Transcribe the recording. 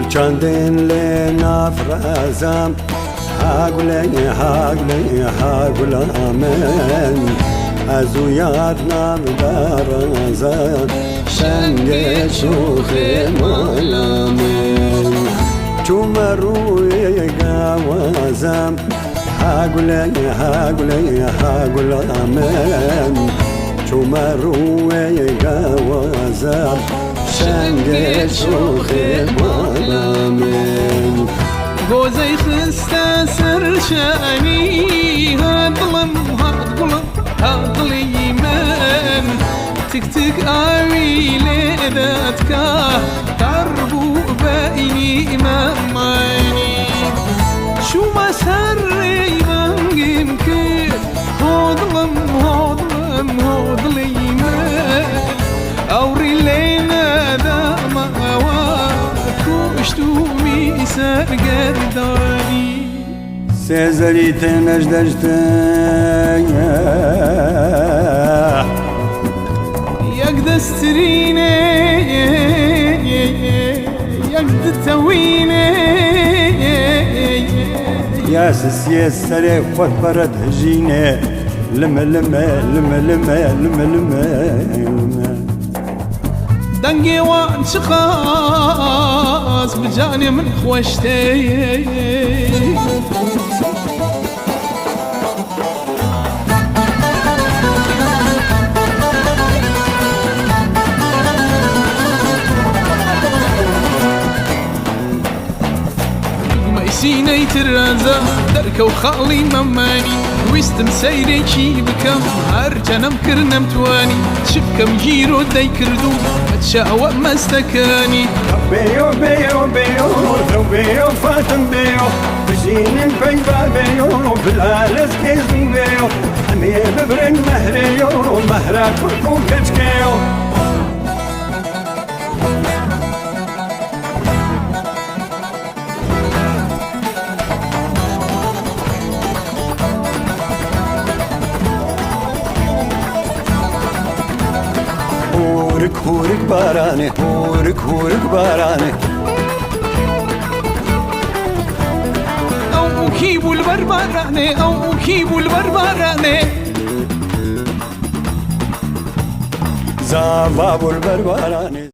چندین لنافرزم هاگلی هاگلامن از او یاد نام درازم سنگ شوخ مالامن چون روی گوازم هاگلی هاگلامن چون روی گوازم سنگ شوخ مالامن گوزي خستا سرشاني هادلم هادلي من تك آوي لذاتك تربو بيني ماماني شو ما سري بنجمك هادلم هادلي من أوري لينا داما كوشتو سرگردانی سزریت نجدشتن یک دسترینه یک دتوینه یا سسیه سر خود برد هجینه لمه لمه لمه لمه لمه لمه دنگي وان شخاص بجاني من خوشتي ميسيني ترازا دركا وخالي مماني ويستم سيريكي بكم هرجنم كرنم تواني شبكم جيرو داي كردو متشاوى ما استكاني بيو بيو بيو بيو فاتم بيو بجين البيبا بيو بالالس كيزن بيو امي ببرن مهريو مهرا كوكو كتكيو هورك باراني هورك باراني او كيبو البربراني او كيبو البربراني زابابو البربراني